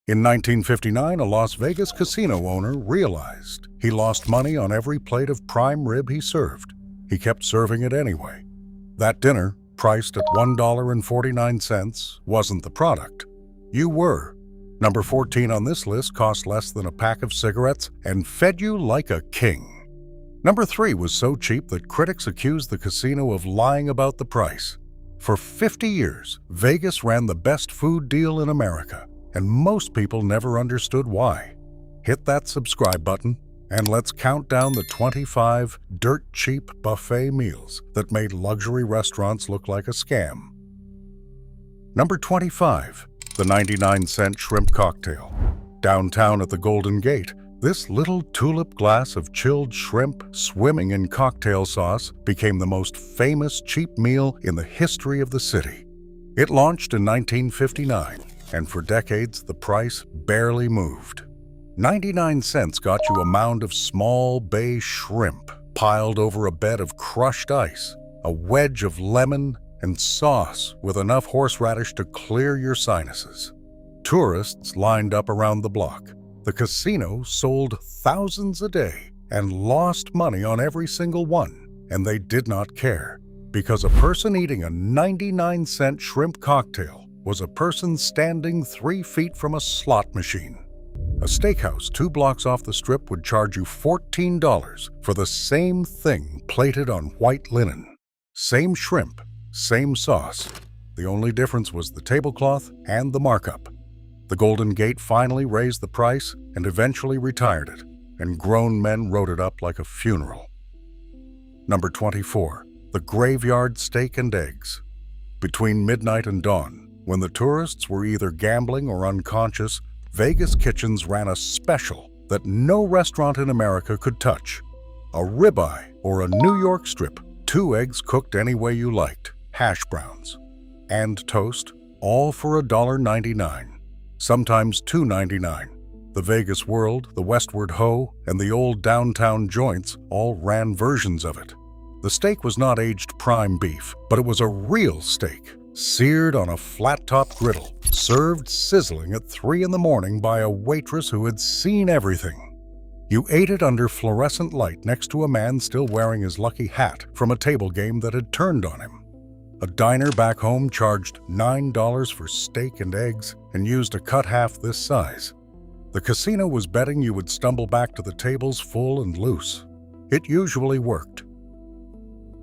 In 1959, a Las Vegas casino owner realized he lost money on every plate of prime rib he served. He kept serving it anyway. That dinner, priced at $1.49, wasn't the product. You were. Number 14 on this list cost less than a pack of cigarettes and fed you like a king. Number 3 was so cheap that critics accused the casino of lying about the price. For 50 years, Vegas ran the best food deal in America, and most people never understood why. Hit that subscribe button, and let's count down the 25 dirt-cheap buffet meals that made luxury restaurants look like a scam. Number 25, the 99-cent shrimp cocktail. Downtown at the Golden Gate, this little tulip glass of chilled shrimp swimming in cocktail sauce became the most famous cheap meal in the history of the city. It launched in 1959, and for decades the price barely moved. 99 cents got you a mound of small bay shrimp piled over a bed of crushed ice, a wedge of lemon, and sauce with enough horseradish to clear your sinuses. Tourists lined up around the block. The casino sold thousands a day and lost money on every single one, and they did not care, because a person eating a 99-cent shrimp cocktail was a person standing 3 feet from a slot machine. A steakhouse 2 blocks off the strip would charge you $14 for the same thing plated on white linen. Same shrimp, same sauce. The only difference was the tablecloth and the markup. The Golden Gate finally raised the price and eventually retired it, and grown men wrote it up like a funeral. Number 24, the graveyard steak and eggs. Between midnight and dawn, when the tourists were either gambling or unconscious, Vegas kitchens ran a special that no restaurant in America could touch. A ribeye or a New York strip, 2 eggs cooked any way you liked, hash browns, and toast, all for $1.99. Sometimes $2.99. The Vegas World, the Westward Ho, and the old downtown joints all ran versions of it. The steak was not aged prime beef, but it was a real steak, seared on a flat-top griddle, served sizzling at 3 in the morning by a waitress who had seen everything. You ate it under fluorescent light next to a man still wearing his lucky hat from a table game that had turned on him. A diner back home charged $9 for steak and eggs and used a cut half this size. The casino was betting you would stumble back to the tables full and loose. It usually worked.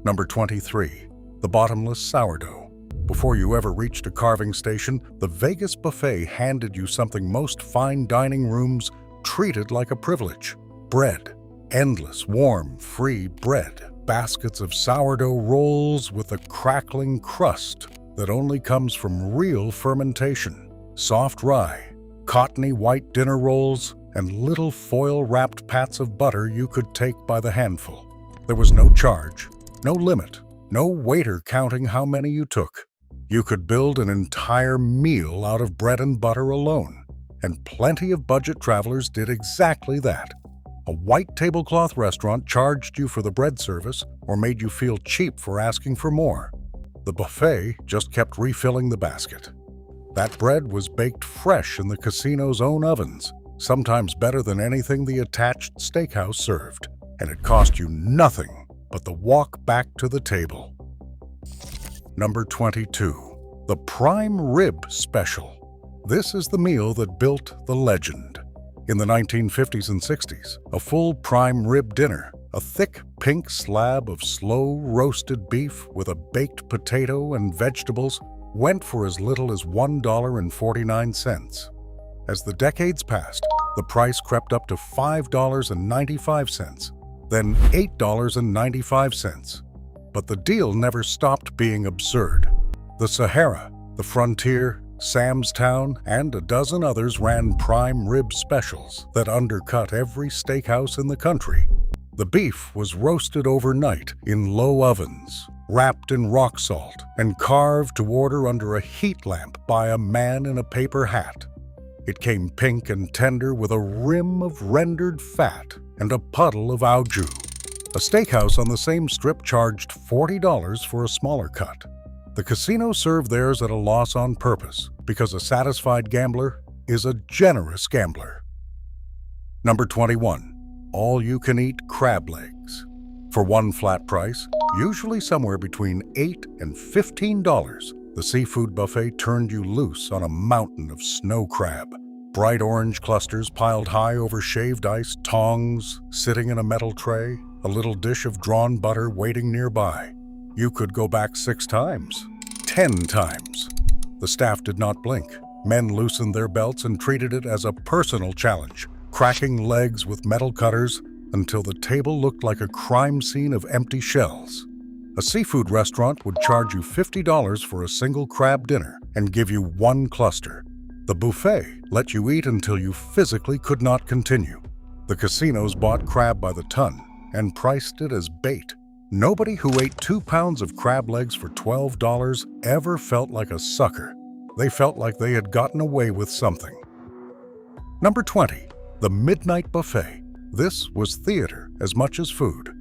Number 23, the Bottomless sourdough. Before you ever reached a carving station, the Vegas buffet handed you something most fine dining rooms treated like a privilege: bread. Endless, warm, free bread. Baskets of sourdough rolls with a crackling crust that only comes from real fermentation. Soft rye, cottony white dinner rolls, and little foil-wrapped pats of butter you could take by the handful. There was no charge, no limit, no waiter counting how many you took. You could build an entire meal out of bread and butter alone, and plenty of budget travelers did exactly that. A white tablecloth restaurant charged you for the bread service or made you feel cheap for asking for more. The buffet just kept refilling the basket. That bread was baked fresh in the casino's own ovens, sometimes better than anything the attached steakhouse served, and it cost you nothing but the walk back to the table. Number 22, the prime rib special. This is the meal that built the legend. In the 1950s and 60s, a full prime rib dinner, a thick pink slab of slow-roasted beef with a baked potato and vegetables, went for as little as $1.49. As the decades passed, the price crept up to $5.95, then $8.95. But the deal never stopped being absurd. The Sahara, the Frontier, Sam's Town, and a dozen others ran prime rib specials that undercut every steakhouse in the country. The beef was roasted overnight in low ovens, wrapped in rock salt, and carved to order under a heat lamp by a man in a paper hat. It came pink and tender with a rim of rendered fat and a puddle of au jus. A steakhouse on the same strip charged $40 for a smaller cut. The casino served theirs at a loss on purpose, because a satisfied gambler is a generous gambler. Number 21. All-you-can-eat crab legs. For one flat price, usually somewhere between $8 and $15, the seafood buffet turned you loose on a mountain of snow crab. Bright orange clusters piled high over shaved ice, tongs sitting in a metal tray, a little dish of drawn butter waiting nearby. You could go back 6 times, 10 times. The staff did not blink. Men loosened their belts and treated it as a personal challenge, cracking legs with metal cutters until the table looked like a crime scene of empty shells. A seafood restaurant would charge you $50 for a single crab dinner and give you 1 cluster. The buffet let you eat until you physically could not continue. The casinos bought crab by the ton and priced it as bait. Nobody who ate 2 pounds of crab legs for $12 ever felt like a sucker. They felt like they had gotten away with something. Number 20. The Midnight Buffet. This was theater as much as food.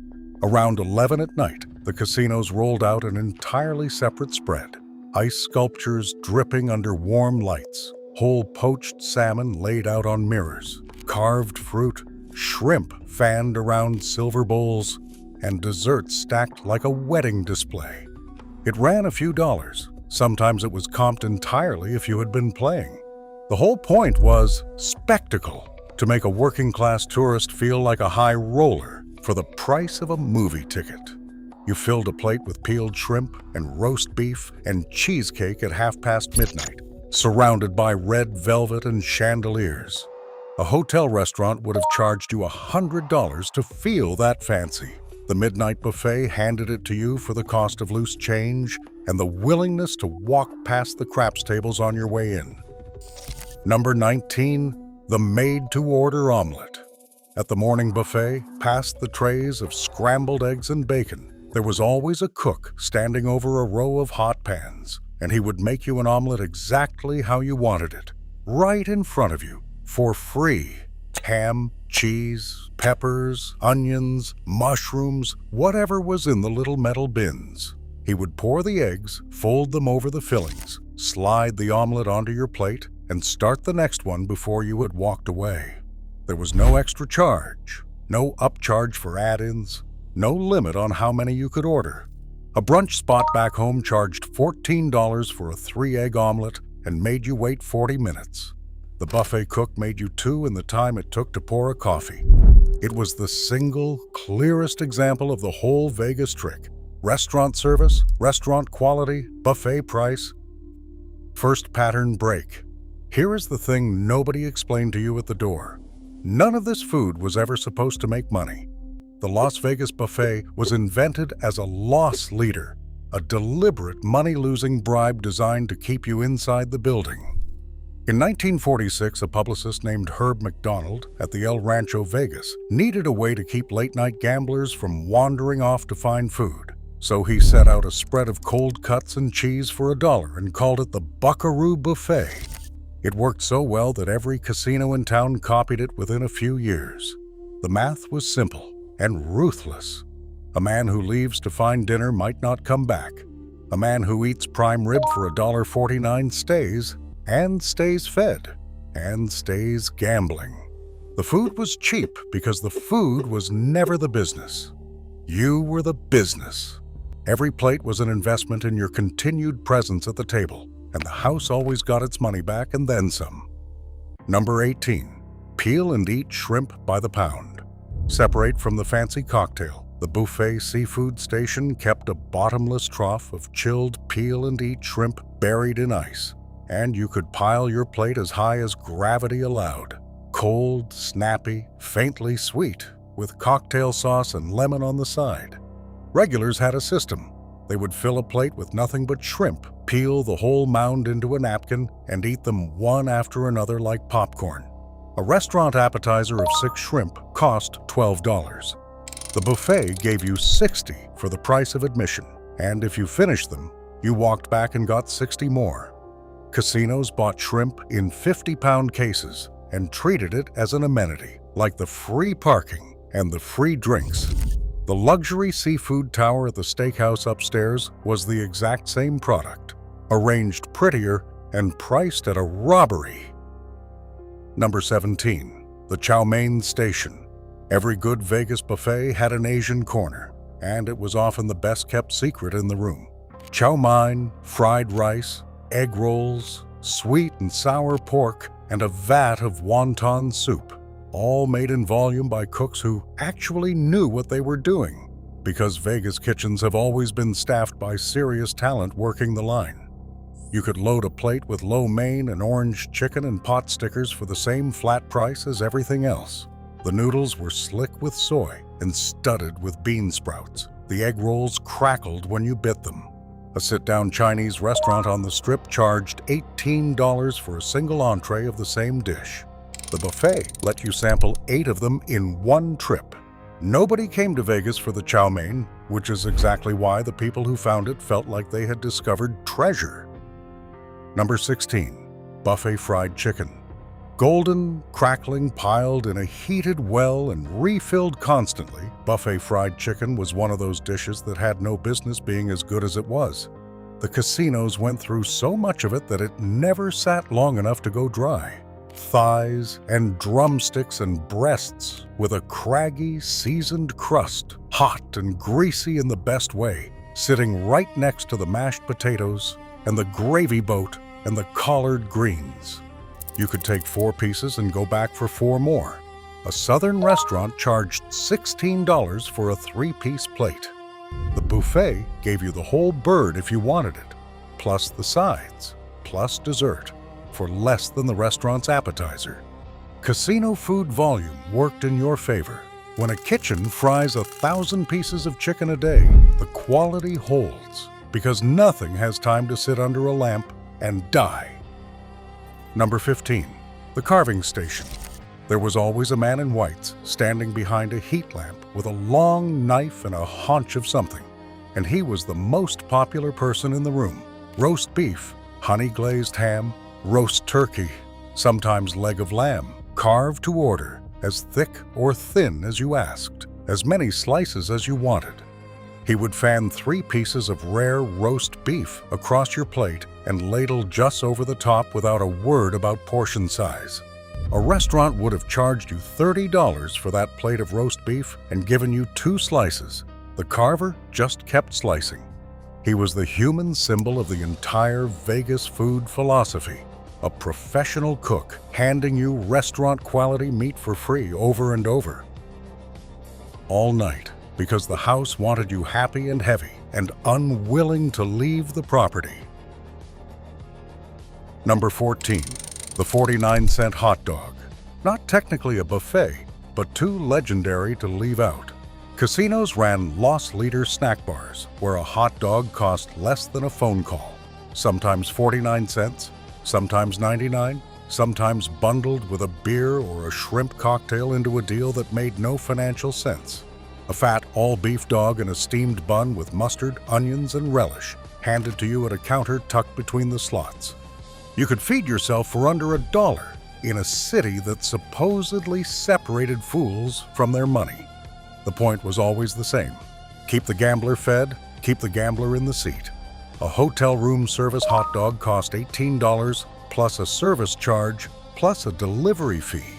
Around 11 at night, the casinos rolled out an entirely separate spread. Ice sculptures dripping under warm lights, whole poached salmon laid out on mirrors, carved fruit, shrimp fanned around silver bowls, and desserts stacked like a wedding display. It ran a few dollars. Sometimes it was comped entirely if you had been playing. The whole point was spectacle, to make a working-class tourist feel like a high roller for the price of a movie ticket. You filled a plate with peeled shrimp and roast beef and cheesecake at midnight, surrounded by red velvet and chandeliers. A hotel restaurant would have charged you $100 to feel that fancy. The Midnight Buffet handed it to you for the cost of loose change and the willingness to walk past the craps tables on your way in. Number 19. The made-to-order omelet. At the morning buffet, past the trays of scrambled eggs and bacon, there was always a cook standing over a row of hot pans, and he would make you an omelet exactly how you wanted it, right in front of you, for free. Ham, cheese, peppers, onions, mushrooms, whatever was in the little metal bins. He would pour the eggs, fold them over the fillings, slide the omelet onto your plate, and start the next one before you had walked away. There was no extra charge, no upcharge for add-ins, no limit on how many you could order. A brunch spot back home charged $14 for a 3-egg omelet and made you wait 40 minutes. The buffet cook made you 2 in the time it took to pour a coffee. It was the single, clearest example of the whole Vegas trick. Restaurant service, restaurant quality, buffet price. First pattern break. Here is the thing nobody explained to you at the door. None of this food was ever supposed to make money. The Las Vegas buffet was invented as a loss leader, a deliberate money-losing bribe designed to keep you inside the building. In 1946, a publicist named Herb McDonald at the El Rancho Vegas needed a way to keep late-night gamblers from wandering off to find food. So he set out a spread of cold cuts and cheese for $1 and called it the Buckaroo Buffet. It worked so well that every casino in town copied it within a few years. The math was simple and ruthless. A man who leaves to find dinner might not come back. A man who eats prime rib for $1.49 stays, and stays fed, and stays gambling. The food was cheap because the food was never the business. You were the business. Every plate was an investment in your continued presence at the table, and the house always got its money back and then some. Number 18. Peel and eat shrimp by the pound. Separate from the fancy cocktail, the buffet seafood station kept a bottomless trough of chilled peel and eat shrimp buried in ice, and you could pile your plate as high as gravity allowed. Cold, snappy, faintly sweet, with cocktail sauce and lemon on the side. Regulars had a system. They would fill a plate with nothing but shrimp, peel the whole mound into a napkin, and eat them one after another like popcorn. A restaurant appetizer of 6 shrimp cost $12. The buffet gave you 60 for the price of admission, and if you finished them, you walked back and got 60 more. Casinos bought shrimp in 50-pound cases and treated it as an amenity, like the free parking and the free drinks. The luxury seafood tower at the steakhouse upstairs was the exact same product, arranged prettier and priced at a robbery. Number 17. The Chow Mein Station. Every good Vegas buffet had an Asian corner, and it was often the best-kept secret in the room. Chow mein, fried rice, egg rolls, sweet and sour pork, and a vat of wonton soup, all made in volume by cooks who actually knew what they were doing, because Vegas kitchens have always been staffed by serious talent working the line. You could load a plate with lo mein and orange chicken and pot stickers for the same flat price as everything else. The noodles were slick with soy and studded with bean sprouts. The egg rolls crackled when you bit them. A sit-down Chinese restaurant on the Strip charged $18 for a single entree of the same dish. The buffet let you sample 8 of them in one trip. Nobody came to Vegas for the chow mein, which is exactly why the people who found it felt like they had discovered treasure. Number 16. Buffet fried chicken. Golden, crackling, piled in a heated well and refilled constantly, buffet fried chicken was one of those dishes that had no business being as good as it was. The casinos went through so much of it that it never sat long enough to go dry. Thighs and drumsticks and breasts with a craggy, seasoned crust, hot and greasy in the best way, sitting right next to the mashed potatoes and the gravy boat and the collard greens. You could take 4 pieces and go back for 4 more. A southern restaurant charged $16 for a 3-piece plate. The buffet gave you the whole bird if you wanted it, plus the sides, plus dessert, for less than the restaurant's appetizer. Casino food volume worked in your favor. When a kitchen fries 1,000 pieces of chicken a day, the quality holds, because nothing has time to sit under a lamp and die. Number 15. The carving station. There was always a man in whites standing behind a heat lamp with a long knife and a haunch of something, and he was the most popular person in the room. Roast beef, honey-glazed ham, roast turkey, sometimes leg of lamb, carved to order, as thick or thin as you asked, as many slices as you wanted. He would fan 3 pieces of rare roast beef across your plate and ladle just over the top without a word about portion size. A restaurant would have charged you $30 for that plate of roast beef and given you 2 slices. The carver just kept slicing. He was the human symbol of the entire Vegas food philosophy. A professional cook handing you restaurant-quality meat for free over and over. All night, because the house wanted you happy and heavy and unwilling to leave the property. Number 14. The 49-cent hot dog. Not technically a buffet, but too legendary to leave out. Casinos ran loss leader snack bars, where a hot dog cost less than a phone call. Sometimes 49 cents, sometimes 99, sometimes bundled with a beer or a shrimp cocktail into a deal that made no financial sense. A fat all-beef dog in a steamed bun with mustard, onions, and relish, handed to you at a counter tucked between the slots. You could feed yourself for under $1 in a city that supposedly separated fools from their money. The point was always the same. Keep the gambler fed, keep the gambler in the seat. A hotel room service hot dog cost $18 plus a service charge plus a delivery fee.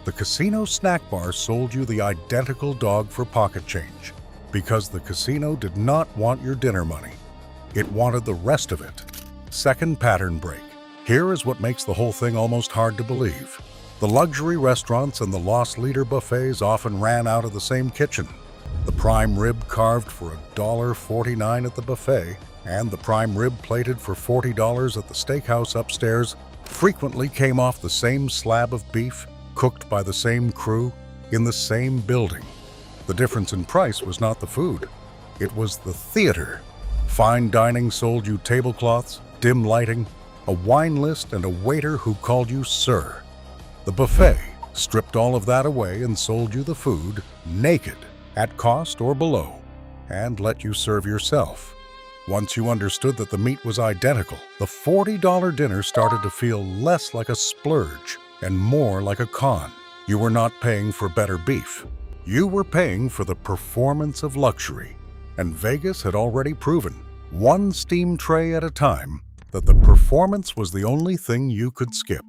The casino snack bar sold you the identical dog for pocket change because the casino did not want your dinner money. It wanted the rest of it. Second pattern break. Here is what makes the whole thing almost hard to believe. The luxury restaurants and the loss leader buffets often ran out of the same kitchen. The prime rib carved for $1.49 at the buffet and the prime rib plated for $40 at the steakhouse upstairs frequently came off the same slab of beef, cooked by the same crew, in the same building. The difference in price was not the food. It was the theater. Fine dining sold you tablecloths, dim lighting, a wine list, and a waiter who called you sir. The buffet stripped all of that away and sold you the food naked, at cost or below, and let you serve yourself. Once you understood that the meat was identical, the $40 dinner started to feel less like a splurge and more like a con. You were not paying for better beef. You were paying for the performance of luxury. And Vegas had already proven, one steam tray at a time, that the performance was the only thing you could skip.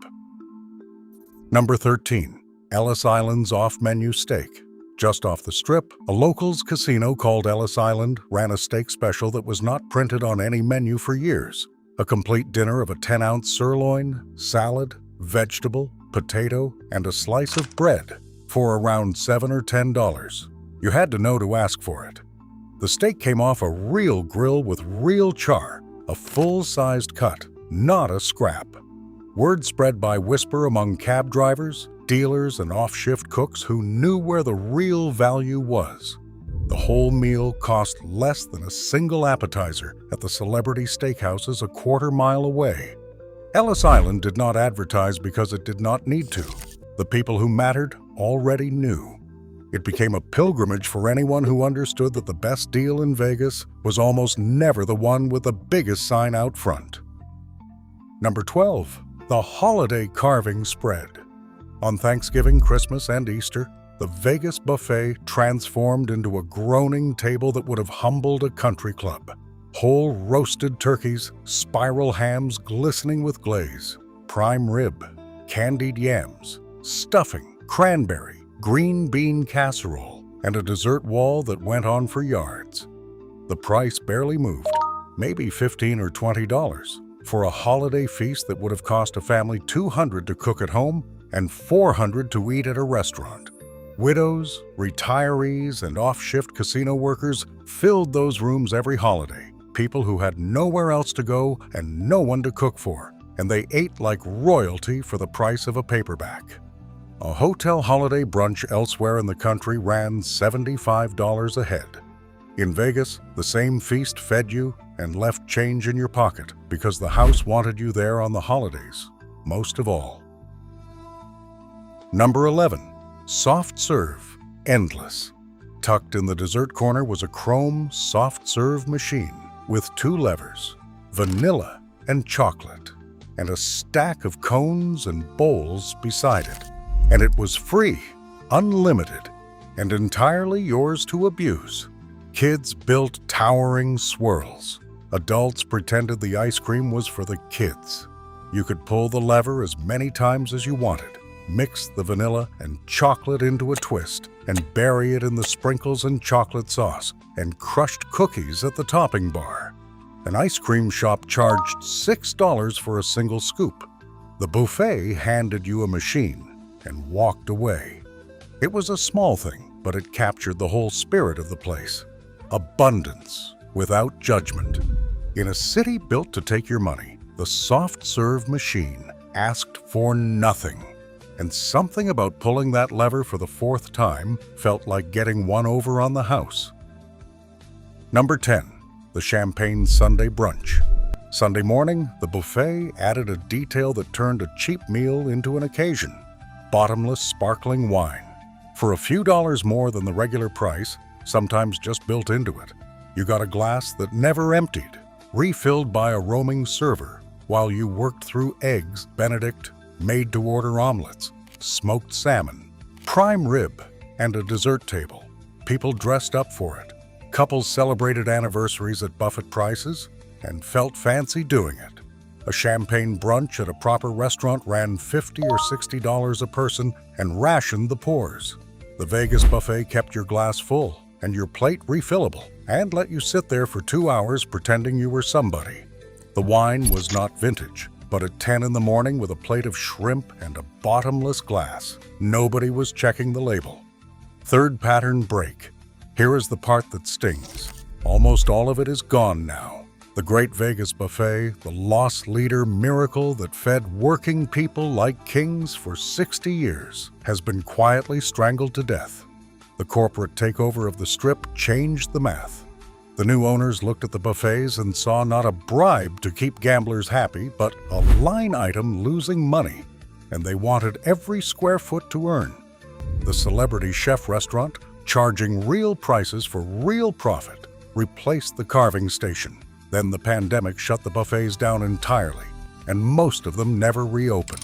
Number 13. Ellis Island's off-menu steak. Just off the Strip, a locals casino called Ellis Island ran a steak special that was not printed on any menu for years. A complete dinner of a 10-ounce sirloin, salad, vegetable, potato, and a slice of bread for around $7 or $10. You had to know to ask for it. The steak came off a real grill with real char, a full-sized cut, not a scrap. Word spread by whisper among cab drivers, dealers, and off-shift cooks who knew where the real value was. The whole meal cost less than a single appetizer at the celebrity steakhouses a quarter-mile away. Ellis Island did not advertise because it did not need to. The people who mattered already knew. It became a pilgrimage for anyone who understood that the best deal in Vegas was almost never the one with the biggest sign out front. Number 12. The holiday carving spread. On Thanksgiving, Christmas, and Easter, the Vegas buffet transformed into a groaning table that would have humbled a country club. Whole roasted turkeys, spiral hams glistening with glaze, prime rib, candied yams, stuffing, cranberry, green bean casserole, and a dessert wall that went on for yards. The price barely moved, maybe $15 or $20, for a holiday feast that would have cost a family $200 to cook at home and $400 to eat at a restaurant. Widows, retirees, and off-shift casino workers filled those rooms every holiday. People who had nowhere else to go and no one to cook for, and they ate like royalty for the price of a paperback. A hotel holiday brunch elsewhere in the country ran $75 a head. In Vegas, the same feast fed you and left change in your pocket because the house wanted you there on the holidays, most of all. Number 11. Soft serve, endless. Tucked in the dessert corner was a chrome soft serve machine with 2 levers, vanilla and chocolate, and a stack of cones and bowls beside it. And it was free, unlimited, and entirely yours to abuse. Kids built towering swirls. Adults pretended the ice cream was for the kids. You could pull the lever as many times as you wanted, mix the vanilla and chocolate into a twist, and bury it in the sprinkles and chocolate sauce, and crushed cookies at the topping bar. An ice cream shop charged $6 for a single scoop. The buffet handed you a machine and walked away. It was a small thing, but it captured the whole spirit of the place. Abundance without judgment. In a city built to take your money, the soft serve machine asked for nothing. And something about pulling that lever for the 4th time felt like getting one over on the house. Number 10. The Champagne Sunday Brunch. Sunday morning, the buffet added a detail that turned a cheap meal into an occasion. Bottomless sparkling wine. For a few dollars more than the regular price, sometimes just built into it, you got a glass that never emptied, refilled by a roaming server, while you worked through eggs Benedict, made-to-order omelets, smoked salmon, prime rib, and a dessert table. People dressed up for it. Couples celebrated anniversaries at buffet prices and felt fancy doing it. A champagne brunch at a proper restaurant ran $50 or $60 a person and rationed the pours. The Vegas buffet kept your glass full and your plate refillable and let you sit there for 2 hours pretending you were somebody. The wine was not vintage, but at 10 in the morning with a plate of shrimp and a bottomless glass, nobody was checking the label. Third pattern break. Here is the part that stings. Almost all of it is gone now. The Great Vegas Buffet, the loss leader miracle that fed working people like kings for 60 years, has been quietly strangled to death. The corporate takeover of the Strip changed the math. The new owners looked at the buffets and saw not a bribe to keep gamblers happy, but a line item losing money, and they wanted every square foot to earn. The celebrity chef restaurant, charging real prices for real profit, replaced the carving station. Then the pandemic shut the buffets down entirely, and most of them never reopened.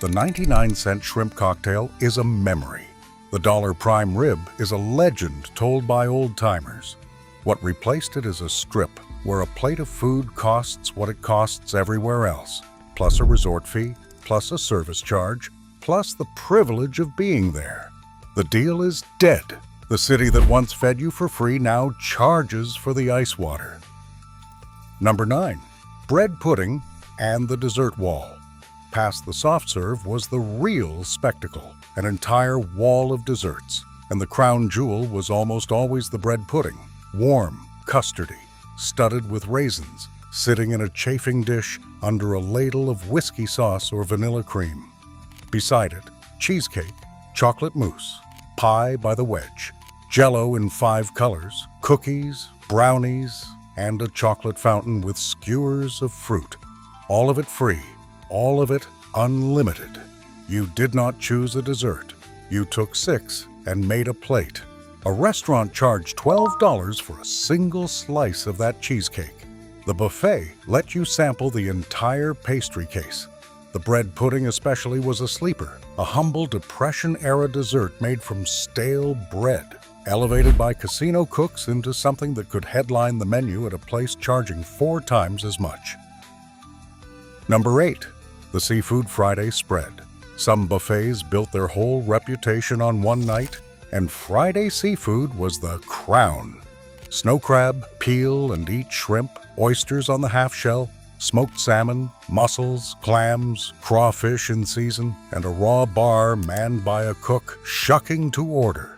The 99-cent shrimp cocktail is a memory. The dollar prime rib is a legend told by old-timers. What replaced it is a strip where a plate of food costs what it costs everywhere else, plus a resort fee, plus a service charge, plus the privilege of being there. The deal is dead. The city that once fed you for free now charges for the ice water. Number 9. Bread pudding and the dessert wall. Past the soft serve was the real spectacle, an entire wall of desserts, and the crown jewel was almost always the bread pudding, warm, custardy, studded with raisins, sitting in a chafing dish under a ladle of whiskey sauce or vanilla cream. Beside it, cheesecake, chocolate mousse, pie by the wedge, Jell-O in 5 colors, cookies, brownies, and a chocolate fountain with skewers of fruit. All of it free, all of it unlimited. You did not choose a dessert. You took 6 and made a plate. A restaurant charged $12 for a single slice of that cheesecake. The buffet let you sample the entire pastry case. The bread pudding especially was a sleeper, a humble Depression-era dessert made from stale bread, elevated by casino cooks into something that could headline the menu at a place charging 4 times as much. Number 8. The Seafood Friday spread. Some buffets built their whole reputation on one night, and Friday seafood was the crown. Snow crab, peel and eat shrimp, oysters on the half shell, smoked salmon, mussels, clams, crawfish in season, and a raw bar manned by a cook shucking to order.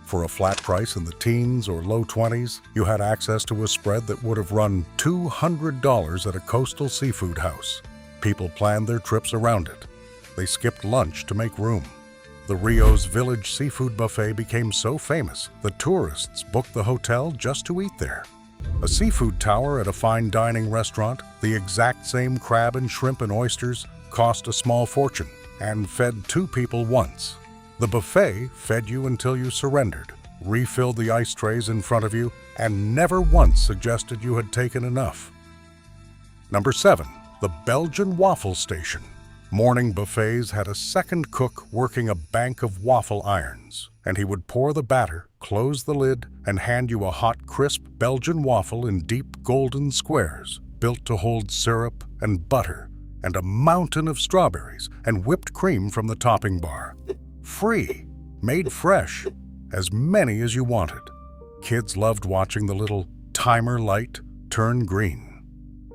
For a flat price in the teens or low 20s, you had access to a spread that would have run $200 at a coastal seafood house. People planned their trips around it. They skipped lunch to make room. The Rio's Village Seafood Buffet became so famous that tourists booked the hotel just to eat there. A seafood tower at a fine dining restaurant, the exact same crab and shrimp and oysters, cost a small fortune and fed 2 people once. The buffet fed you until you surrendered, refilled the ice trays in front of you, and never once suggested you had taken enough. Number 7. The Belgian Waffle Station. Morning buffets had a second cook working a bank of waffle irons, and he would pour the batter, close the lid, and hand you a hot, crisp Belgian waffle in deep golden squares, built to hold syrup and butter, and a mountain of strawberries and whipped cream from the topping bar. Free, made fresh, as many as you wanted. Kids loved watching the little timer light turn green.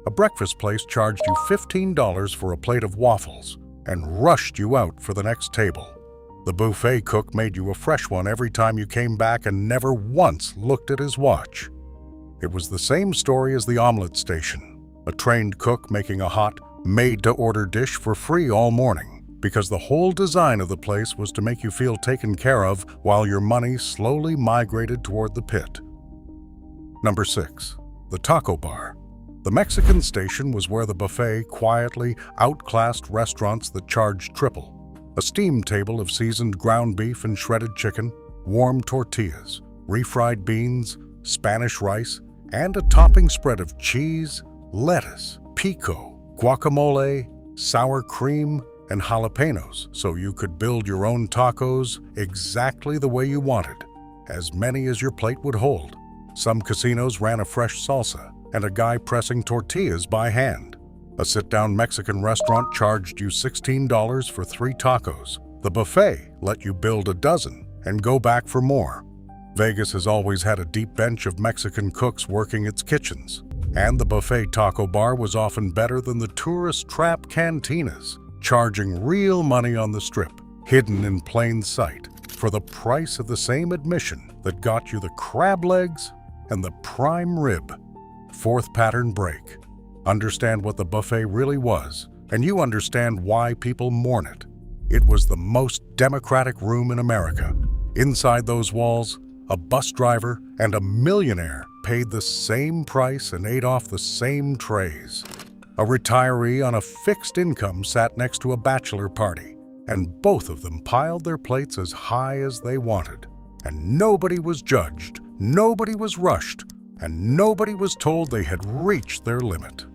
A breakfast place charged you $15 for a plate of waffles and rushed you out for the next table. The buffet cook made you a fresh one every time you came back and never once looked at his watch. It was the same story as the omelet station, a trained cook making a hot, made-to-order dish for free all morning, because the whole design of the place was to make you feel taken care of while your money slowly migrated toward the pit. Number 6. The Taco Bar. The Mexican station was where the buffet quietly outclassed restaurants that charged triple. A steam table of seasoned ground beef and shredded chicken, warm tortillas, refried beans, Spanish rice, and a topping spread of cheese, lettuce, pico, guacamole, sour cream, and jalapenos, so you could build your own tacos exactly the way you wanted, as many as your plate would hold. Some casinos ran a fresh salsa and a guy pressing tortillas by hand. A sit-down Mexican restaurant charged you $16 for 3 tacos. The buffet let you build a dozen and go back for more. Vegas has always had a deep bench of Mexican cooks working its kitchens, and the buffet taco bar was often better than the tourist trap cantinas, charging real money on the strip, hidden in plain sight, for the price of the same admission that got you the crab legs and the prime rib. 4th pattern break. Understand what the buffet really was, and you understand why people mourn it. It was the most democratic room in America. Inside those walls, a bus driver and a millionaire paid the same price and ate off the same trays. A retiree on a fixed income sat next to a bachelor party, and both of them piled their plates as high as they wanted. And nobody was judged, nobody was rushed, and nobody was told they had reached their limit.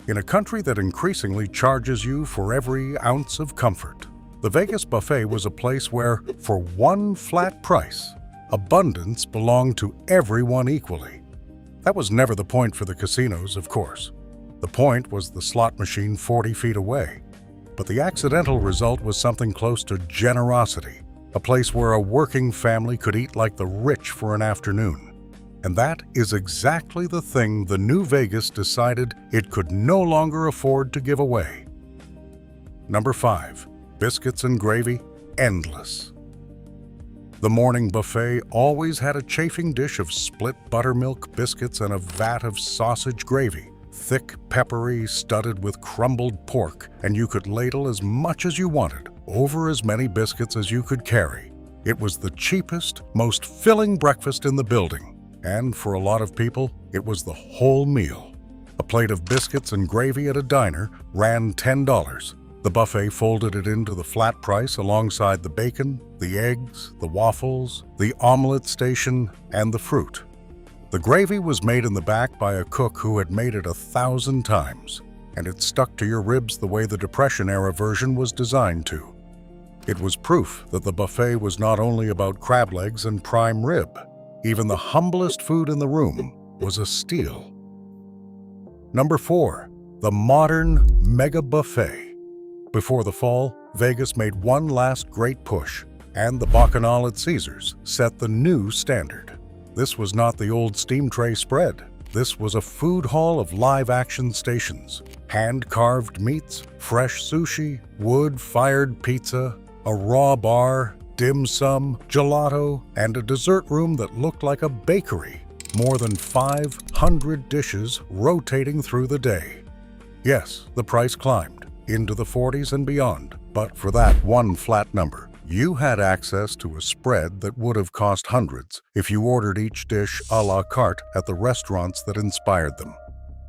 In a country that increasingly charges you for every ounce of comfort, the Vegas buffet was a place where, for one flat price, abundance belonged to everyone equally. That was never the point for the casinos, of course. The point was the slot machine 40 feet away. but the accidental result was something close to generosity, a place where a working family could eat like the rich for an afternoon. And that is exactly the thing the New Vegas decided it could no longer afford to give away. Number 5. Biscuits and gravy, endless. The morning buffet always had a chafing dish of split buttermilk biscuits and a vat of sausage gravy, thick, peppery, studded with crumbled pork, and you could ladle as much as you wanted, over as many biscuits as you could carry. It was the cheapest, most filling breakfast in the building, and for a lot of people, it was the whole meal. A plate of biscuits and gravy at a diner ran $10. The buffet folded it into the flat price alongside the bacon, the eggs, the waffles, the omelette station, and the fruit. The gravy was made in the back by a cook who had made it 1,000 times, and it stuck to your ribs the way the Depression-era version was designed to. It was proof that the buffet was not only about crab legs and prime rib. Even the humblest food in the room was a steal. Number 4. The modern mega buffet. Before the fall, Vegas made one last great push, and the Bacchanal at Caesars set the new standard. This was not the old steam tray spread. This was a food hall of live-action stations, hand-carved meats, fresh sushi, wood-fired pizza, a raw bar, dim sum, gelato, and a dessert room that looked like a bakery. More than 500 dishes rotating through the day. Yes, the price climbed into the 40s and beyond, but for that one flat number, you had access to a spread that would have cost hundreds if you ordered each dish a la carte at the restaurants that inspired them.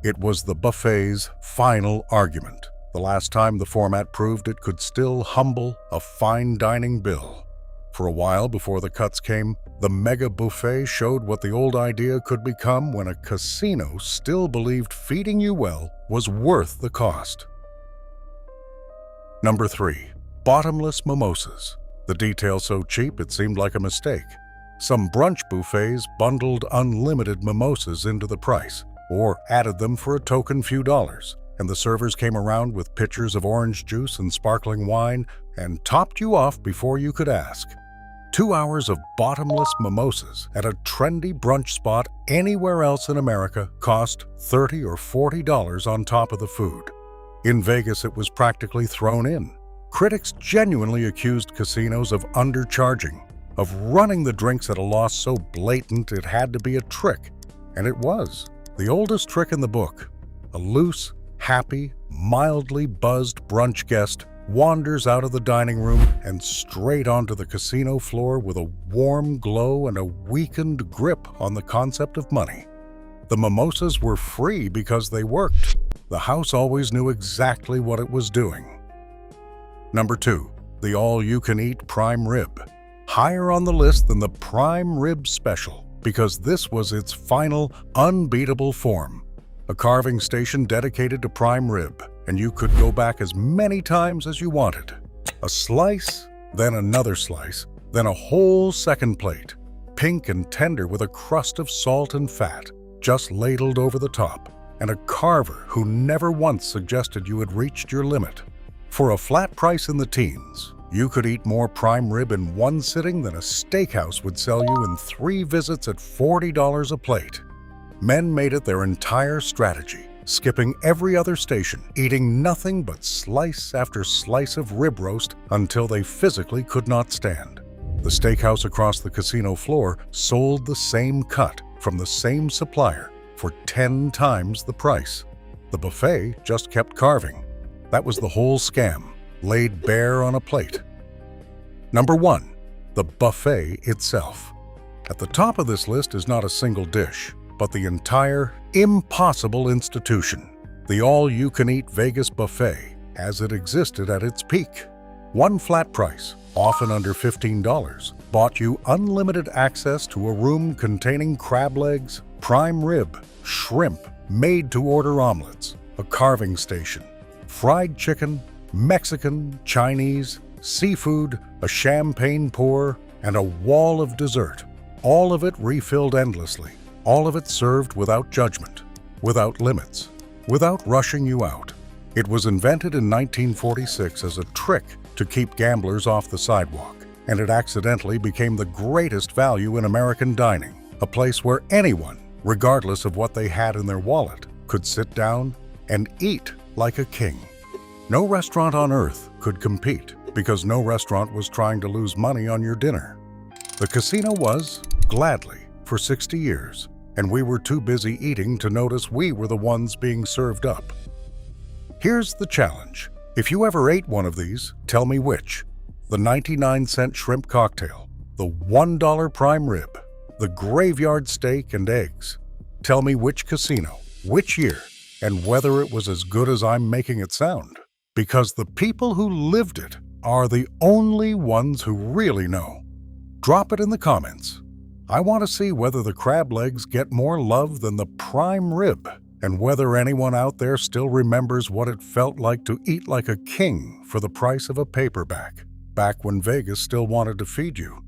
It was the buffet's final argument, the last time the format proved it could still humble a fine dining bill. For a while before the cuts came, the mega buffet showed what the old idea could become when a casino still believed feeding you well was worth the cost. Number 3. Bottomless mimosas. The detail so cheap it seemed like a mistake. Some brunch buffets bundled unlimited mimosas into the price, or added them for a token few dollars, and the servers came around with pitchers of orange juice and sparkling wine and topped you off before you could ask. 2 hours of bottomless mimosas at a trendy brunch spot anywhere else in America cost $30 or $40 on top of the food. In Vegas, it was practically thrown in. Critics genuinely accused casinos of undercharging, of running the drinks at a loss so blatant it had to be a trick. And it was. The oldest trick in the book. A loose, happy, mildly buzzed brunch guest wanders out of the dining room and straight onto the casino floor with a warm glow and a weakened grip on the concept of money. The mimosas were free because they worked. The house always knew exactly what it was doing. Number 2. The all-you-can-eat prime rib. Higher on the list than the prime rib special, because this was its final, unbeatable form. A carving station dedicated to prime rib, and you could go back as many times as you wanted. A slice, then another slice, then a whole second plate, pink and tender with a crust of salt and fat, just ladled over the top, and a carver who never once suggested you had reached your limit. For a flat price in the teens, you could eat more prime rib in one sitting than a steakhouse would sell you in 3 visits at $40 a plate. Men made it their entire strategy, skipping every other station, eating nothing but slice after slice of rib roast until they physically could not stand. The steakhouse across the casino floor sold the same cut from the same supplier for 10 times the price. The buffet just kept carving. That was the whole scam, laid bare on a plate. Number 1. The buffet itself. At the top of this list is not a single dish, but the entire impossible institution, the all-you-can-eat Vegas buffet, as it existed at its peak. One flat price, often under $15, bought you unlimited access to a room containing crab legs, prime rib, shrimp, made-to-order omelets, a carving station, fried chicken, Mexican, Chinese, seafood, a champagne pour, and a wall of dessert. All of it refilled endlessly, all of it served without judgment, without limits, without rushing you out. It was invented in 1946 as a trick to keep gamblers off the sidewalk, and it accidentally became the greatest value in American dining, a place where anyone, regardless of what they had in their wallet, could sit down and eat like a king. No restaurant on earth could compete because no restaurant was trying to lose money on your dinner. The casino was, gladly, for 60 years, and we were too busy eating to notice we were the ones being served up. Here's the challenge. If you ever ate one of these, tell me which. The 99-cent shrimp cocktail, the $1 prime rib, the graveyard steak and eggs. Tell me which casino, which year, and whether it was as good as I'm making it sound. Because the people who lived it are the only ones who really know. Drop it in the comments. I want to see whether the crab legs get more love than the prime rib, and whether anyone out there still remembers what it felt like to eat like a king for the price of a paperback, back when Vegas still wanted to feed you.